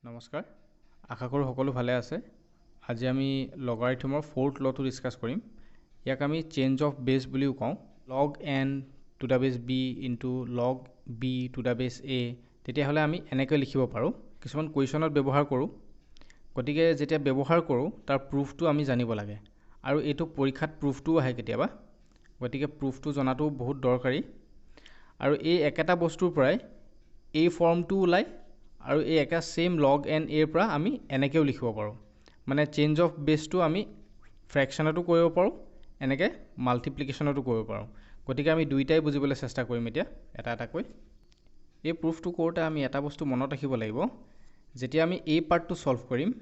নমস্কাৰ আশা কৰোঁ সকলো ভালে আছে আজি আমি লগাৰিথমৰ ফ'ৰ্থ লটো ডিসকাস কৰিম ইয়াক আমি চেঞ্জ অফ বেস বুলিও কওঁ log n to the base b into log b to the base a তেতিয়া হলে আমি এনেকৈ লিখিব পাৰো কিছুমান কোৱেশ্যনত ব্যৱহাৰ কৰোঁ গতিকে যেতিয়া ব্যৱহাৰ কৰোঁ তাৰ প্ৰুফটো আমি জানিব লাগে আৰু এটো পৰীক্ষাত প্ৰুফটো আহে কেতিয়াবা গতিকে প্ৰুফটো জনাটো বহুত দৰকাৰী আৰু এই একেটা বস্তুৰ পৰাই এই ফৰ্মটো ওলাই আৰু এই একা সেম log n a পৰা আমি এনেকেও লিখিব পাৰো মানে চেঞ্জ অফ বেসটো আমি ফ্ৰেকশনটো কৰিব পাৰো এনেকে মাল্টিপ্লিকেশনটো কৰিব পাৰো গতিকে আমি দুইটাই বুজিবলৈ চেষ্টা কৰিম এতিয়া এটা এটা কৈ এই প্ৰুফটো কৰোতে আমি এটা বস্তু মনত ৰাখিব লাগিব যেতিয়া আমি এই পাৰ্টটো সলভ কৰিম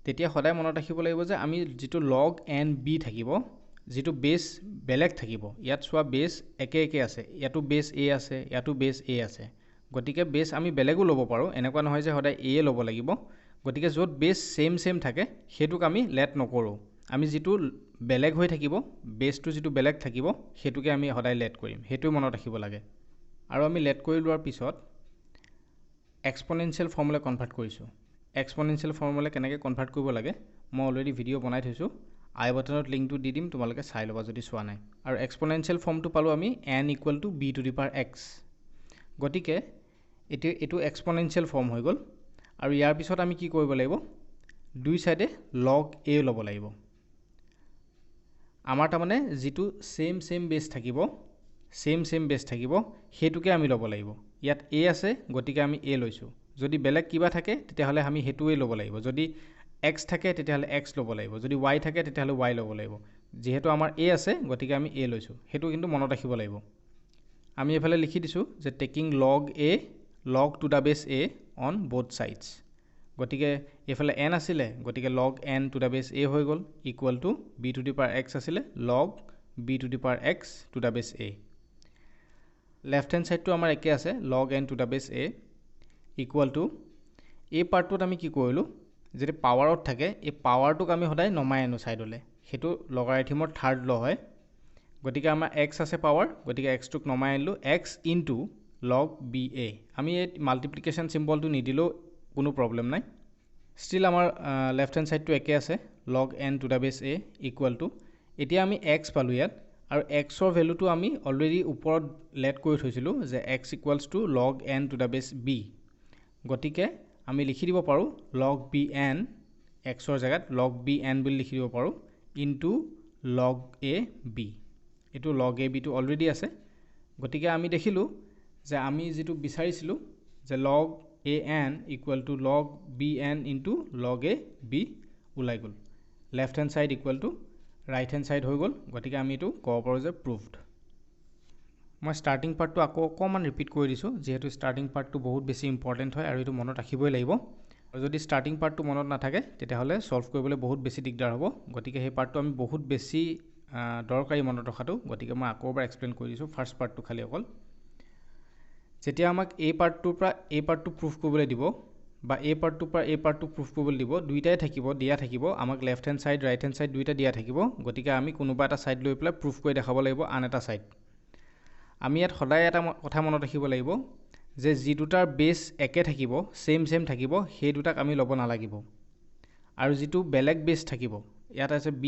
তেতিয়া সদায় মনত ৰাখিব লাগিব যে আমি যেটো log n b থাকিব যেটো বেস বেলেগ থাকিব ইয়াত সোৱা বেস একে একে আছে ইয়াটো বেস a আছে ইয়াটো বেস a আছে গতিকে বেস আমি বেলেগও লব পাৰো এনেকুৱা নহয় যে সদায় a লব লাগিব গতিকে যত বেস সেম থাকে হেতুক আমি লেট নকৰো আমি যেটো বেলেগ হৈ থাকিব বেসটো যেটো বেলেগ থাকিব হেতুকে আমি সদায় লেট কৰিম হেতু মনত ৰাখিব লাগে আৰু আমি লেট কৰি লোৱাৰ পিছত এক্সপোনেনশিয়েল ফৰ্মুলা কনভাৰ্ট কৰিছো এক্সপোনেনশিয়েল ফৰ্মুলা কেনেকৈ কনভাৰ্ট কৰিব লাগে মই অলৰেডি ভিডিও বনাই থৈছো আই বাটনত লিংকটো দি দিম তোমালোকে চাই লবা যদি চোৱা নাই আৰু এক্সপোনেনশিয়েল ফৰ্মটো পালো আমি n = b to the power x গতিকে এটো এক্সপোনেনশিয়েল ফৰ্ম হৈ গল আৰু ইয়াৰ পিছত আমি কি কৰিব লাগিব দুই সাইডে log a লব লাগিব আমাৰ তা মানে যেটো সেম বেস থাকিব সেম বেস থাকিব হেতুকে আমি লব লাগিব ইয়াত a আছে গতিকে আমি a লৈছো যদি বেলেগ কিবা থাকে তেতিয়া হলে আমি হেতুৱে লব লাগিব যদি x থাকে তেতিয়া হলে x লব লাগিব যদি y থাকে তেতিয়া হলে y লব লাগিব যেহেতু আমাৰ a আছে গতিকে আমি a লৈছো হেতু কিন্তু মনত ৰাখিব লাগিব আমি এফালে লিখি দিছো যে taking log a log to the base a on both sides গতিকে এফালে n আছিলে গতিকে log n to the base a হৈ গল equal to b to the power x আছিলে log b to the power x to the base a left hand side to আমাৰ একে আছে log n to the base a equal to এই পাৰ্টটোত আমি কি কৰিলো যেতে পাৱাৰত থাকে এই পাৱাৰটোক আমি সদায় নমাই আনো সাইডলে হেতু লগাৰিথমৰ থাৰ্ড ল হয় গতিকে আমাৰ x আছে পাৱাৰ গতিকে x টোক নমাই আনিলো x into log ba আমি এই মাল্টিপ্লিকেশন সিম্বলটো নিদিলো কোনো প্ৰবলেম নাই স্টিল আমাৰ লেফট হ্যান্ড সাইড টো একে আছে log n to the base a equal to এতিয়া আমি x পালো ইয়াত আৰু x ৰ ভ্যালুটো আমি অলৰেডি ওপৰত লেট কৰি থৈছিলো যে x equals to log n to the base b গতিকে আমি লিখি দিব পাৰো log bn x ৰ জাগাত log bn বুলি লিখি দিব পাৰো into log a b এটো log a b টো অলৰেডি আছে গতিকে আমি দেখিলো যে আমি যেটো বিচাৰিছিলো যে log an equal to log bn into log a b ওলাই গল left hand side equal to right hand side হৈ গল গতিকে আমি এটো ক'ব পাৰো যে proved মই স্টাৰ্টিং পাৰ্টটো আকৌ অকমান ৰিপিট কৰি দিছো যেহেতু স্টাৰ্টিং পাৰ্টটো বহুত বেছি ইম্পৰ্টেন্ট হয় আৰু এটো মনত ৰাখিবই লাগিব আৰু যদি স্টাৰ্টিং পাৰ্টটো মনত নাথাকে তেতিয়া হলে সলভ কৰিবলৈ বহুত বেছি দিগদাৰ হ'ব গতিকে সেই পাৰ্টটো আমি বহুত বেছি দৰকাৰী মনত ৰখাটো গতিকে মই আকৌ এবাৰ এক্সপ্লেইন কৰি দিছো ফাৰ্স্ট পাৰ্টটো খালি অকল যেতিয়া আমাক এই পাৰ্টটোৰ পৰা এই পাৰ্টটো প্ৰুফ কৰিবলৈ দিব বা এই পাৰ্টটোৰ পৰা এই পাৰ্টটো প্ৰুফ কৰিবলৈ দিব দুইটাই থাকিব দিয়া থাকিব আমাক left hand side right hand side দুইটা দিয়া থাকিব গতিকে আমি কোনোবা এটা সাইড লৈ পেলাই প্ৰুফ কৰি দেখাব লাগিব আন এটা সাইড আমি ইয়াত সদায় এটা কথা মনত ৰাখিব লাগিব যে যি দুটাৰ বেস একে থাকিব সেম থাকিব সেই দুটাক আমি লব নালাগিব আৰু যেটো বেলেগ বেস থাকিব ইয়াত আছে b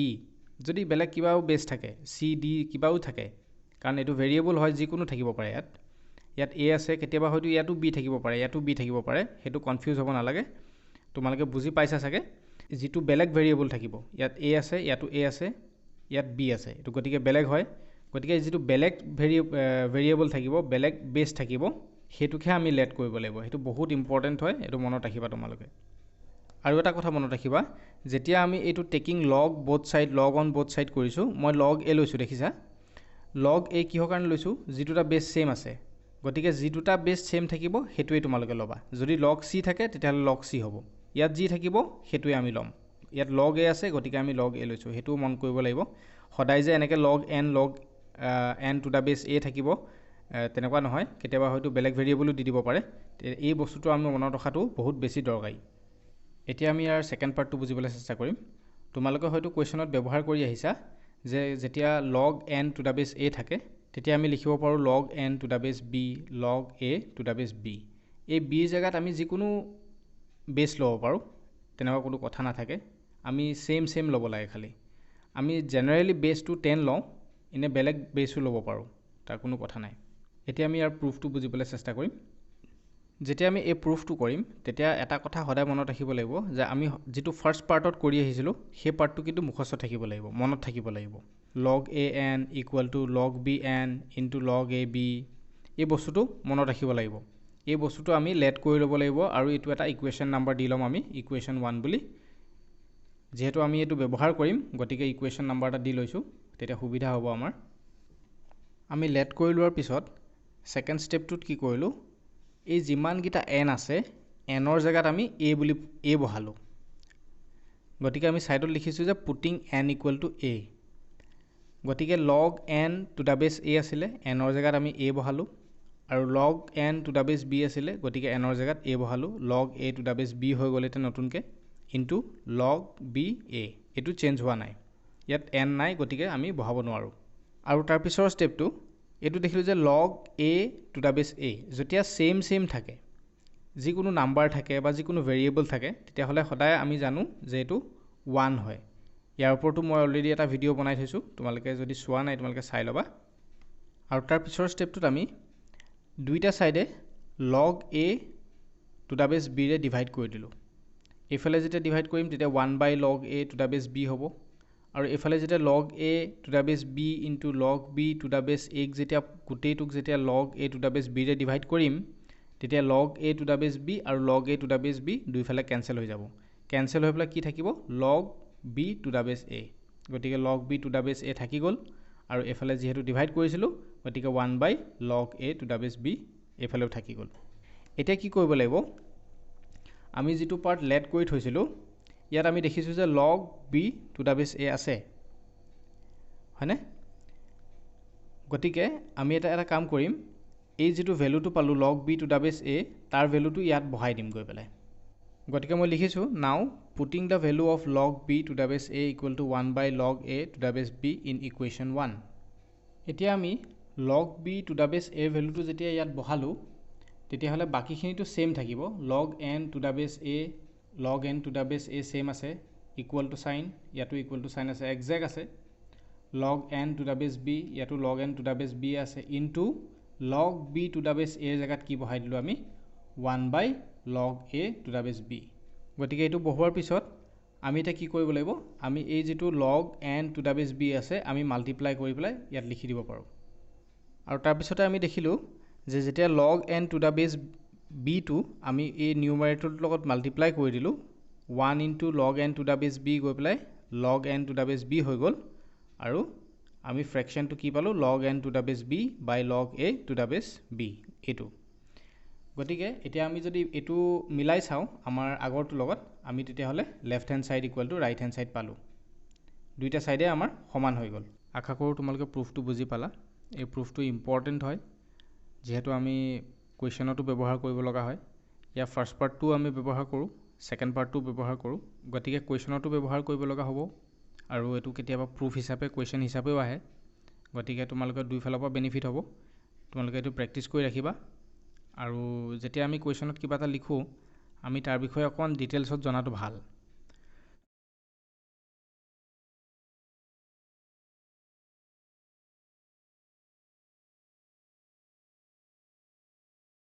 যদি বেলেগ কিবাও বেস থাকে c d কিবাও থাকে কাৰণ এটো ভেৰিয়েবল হয় যি কোনো থাকিব পাৰে ইয়াত a আছে কেতিয়াবা হয়তো ইয়াতো b থাকিব পাৰে ইয়াতো b থাকিব পাৰে হেতু কনফিউজ হ'ব নালাগে তোমালোকে বুজি পাইছা সাগে যেটো বেলেগ ভেৰিয়েবল থাকিব ইয়াত a আছে ইয়াতো a আছে ইয়াত b আছে এটো গতিকে বেলেগ হয় গতিকে যেটো বেলেগ ভেৰিয়েবল থাকিব বেলেগ বেস থাকিব হেতুকে আমি লেট কৰিব লাগিব হেতু বহুত ইম্পৰ্টেন্ট হয় এটো মনত ৰাখিবা তোমালোকে আৰু এটা কথা মনত ৰাখিবা যেতিয়া আমি এটো taking log both side log on both side কৰিছো মই log a লৈছো দেখিছা log a কিহৰ কাৰণে লৈছো যেটোটা বেস সেম আছে গতিকে যেটোটা বেস সেম থাকিব হেতুৱে তোমালোকে লবা যদি log c থাকে তেতিয়া log c হ'ব ইয়াত যি থাকিব হেতুৱে আমি লম ইয়াত log a আছে গতিকে আমি log a লৈছো হেতু মন কৰিব লাগিব সদায় যে এনেকে log n to the base a থাকিব তেনেকুৱা নহয় কেতিয়াবা হয়তো বেলেগ ভেৰিয়েবলও দি দিব পাৰে এই বস্তুটো আমি মনত ৰখাটো বহুত বেছি দৰকাৰী এতিয়া আমি ইয়াৰ সেকেন্ড পাৰ্টটো বুজিবলৈ চেষ্টা কৰিম তোমালোকে হয়তো কোৱেশ্যনত ব্যৱহাৰ কৰি আহিছা যে যেতিয়া log n to the base a থাকে তেতিয়া আমি লিখিব পাৰো log n to the base b log a to the base b এই b জায়গাত আমি যিকোনো বেছ ল'ব পাৰোঁ, তেনেকুৱা কোনো কথা নাথাকে। আমি চেম ল'ব লাগে খালি। আমি জেনেৰেলি বেছটো 10 লওঁ, এনে বেলেগ বেছো ল'ব পাৰোঁ, তাৰ কোনো কথা নাই। এতিয়া আমি ইয়াৰ প্ৰুফটো বুজিবলৈ চেষ্টা কৰিম। যেতিয়া আমি এই প্ৰুফটো কৰিম তেতিয়া এটা কথা সদায় মনত ৰাখিব লাগিব যে আমি যিটো ফাৰ্ষ্ট পাৰ্টত কৰি আহিছিলোঁ সেই পাৰ্টটো কিন্তু মুখস্থ থাকিব লাগিব, মনত থাকিব লাগিব। log a n equal to log b n into log a b, এই বস্তুটো মনত ৰাখিব লাগিব। এই বস্তুটো আমি লেট কৰি ল'ব লাগিব আৰু এইটো এটা ইকুৱেশ্যন নাম্বাৰ দি ল'ম আমি, ইকুৱেশ্যন 1 বুলি। যিহেতু আমি এইটো ব্যৱহাৰ কৰিম গতিকে ইকুৱেশ্যন নাম্বাৰ এটা দি লৈছোঁ, তেতিয়া সুবিধা হ'ব আমাৰ। আমি লেট কৰি লোৱাৰ পিছত ছেকেণ্ড ষ্টেপটোত কি কৰিলোঁ, এই যিমানকেইটা n আছে nৰ জেগাত আমি a বহালোঁ। গতিকে আমি ছাইডত লিখিছোঁ যে putting n equal to a। গতিকে log n টু দ্য বেছ a আছিলে, nৰ জেগাত আমি a বহালোঁ। আৰু log n to the base b আছিলে, গতিকে nৰ জেগাত a বহালোঁ। log a to the base b হৈ গ'ল এতিয়া নতুনকৈ, ইনটু log b a। এইটো চেঞ্জ হোৱা নাই, ইয়াত n নাই, গতিকে আমি বহাব নোৱাৰোঁ। আৰু তাৰ পিছৰ ষ্টেপটো এইটো দেখিলোঁ যে log a টু দ্য বেছ a যেতিয়া চেম থাকে, যিকোনো নাম্বাৰ থাকে বা যিকোনো ভেৰিয়েবল থাকে, তেতিয়াহ'লে সদায় আমি জানো যে এইটো 1 হয়। ইয়াৰ ওপৰতো মই অলৰেডি এটা ভিডিঅ' বনাই থৈছোঁ, তোমালোকে যদি চোৱা নাই তোমালোকে চাই ল'বা। আৰু তাৰ পিছৰ ষ্টেপটোত আমি দুইটা ছাইডে log a to the base b ৰে ডিভাইড কৰি দিলোঁ। এইফালে যেতিয়া ডিভাইড কৰিম তেতিয়া 1/log a to the base b হ'ব। আৰু এইফালে যেতিয়া log a to the base b into log b two the বেছ a যেতিয়া গোটেইটোক যেতিয়া log a to the base b ৰে ডিভাইড কৰিম, তেতিয়া log a to the base b আৰু log a to the base b দুইফালে cancel হৈ যাব। Cancel হৈ পেলাই কি থাকিব, log b টু দ্য বেছ a। গতিকে log b টু দ্য বেছ a থাকি গ'ল, আৰু এইফালে যিহেতু ডিভাইড কৰিছিলোঁ গতিকে 1/log a to the base b এইফালেও থাকি গ'ল। এতিয়া কি কৰিব লাগিব, আমি যিটো পাৰ্ট লেট কৰি থৈছিলোঁ ইয়াত আমি দেখিছোঁ যে log b টু দ্য বেছ a আছে, হয়নে? গতিকে আমি এটা কাম কৰিম, এই যিটো ভেলুটো পালোঁ log b টু দ্য বেছ a, তাৰ ভেলুটো ইয়াত বহাই দিম গৈ পেলাই। গতিকে মই লিখিছোঁ নাও putting the value of log b two the বেছ a equal to 1/log a to the base b in equation 1। এতিয়া আমি log b টু দ্য বেছ a ভেলুটো যেতিয়া ইয়াত বহালোঁ তেতিয়াহ'লে বাকীখিনিতো ছেইম থাকিব। log n টু দ্য বেছ a, log n to the বেছ a ছেইম আছে, ইকুৱেল টু চাইন, ইয়াতো ইকুৱেল টু চাইন আছে, একজেক্ট আছে। log n to the base b, ইয়াতো log n to the base b আছে, into log b two the বেছ a জেগাত কি বহাই দিলোঁ আমি, 1/log a to the base b। গতিকে এইটো বহোৱাৰ পিছত আমি এতিয়া কি কৰিব লাগিব, আমি এই যিটো log n to the base b আছে আমি মাল্টিপ্লাই কৰি পেলাই ইয়াত লিখি দিব পাৰোঁ। আৰু তাৰপিছতে আমি দেখিলোঁ যে যেতিয়া log n টু দ্য বেছ bটো আমি এই নিউমাৰেটৰটোৰ লগত মাল্টিপ্লাই কৰি দিলোঁ, 1 into log n to the base b গৈ পেলাই log n to the base b হৈ গ'ল, আৰু আমি ফ্ৰেকশ্যনটো কি পালোঁ, log n to the base b by log a to the base b এইটো। গতিকে এতিয়া আমি যদি এইটো মিলাই চাওঁ আমাৰ আগৰটোৰ লগত, আমি তেতিয়াহ'লে left hand side equal to right hand side পালোঁ। দুইটা ছাইডে আমাৰ সমান হৈ গ'ল। আশা কৰোঁ তোমালোকে প্ৰুফটো বুজি পালা। এই প্ৰুফটো ইম্পৰ্টেণ্ট হয়, যিহেতু আমি কুৱেশ্যনতো ব্যৱহাৰ কৰিব লগা হয়। ইয়াৰ ফাৰ্ষ্ট পাৰ্টটোও আমি ব্যৱহাৰ কৰোঁ, ছেকেণ্ড পাৰ্টটোও ব্যৱহাৰ কৰোঁ, গতিকে কুৱেশ্যনতো ব্যৱহাৰ কৰিব লগা হ'ব। আৰু এইটো কেতিয়াবা প্ৰুফ হিচাপে কুৱেশ্যন হিচাপেও আহে, গতিকে তোমালোকৰ দুইফালৰ পৰা বেনিফিট হ'ব। তোমালোকে এইটো প্ৰেক্টিছ কৰি ৰাখিবা, আৰু যেতিয়া আমি কুৱেশ্যনত কিবা এটা লিখোঁ আমি তাৰ বিষয়ে অকণমান ডিটেইলছত জনাটো ভাল।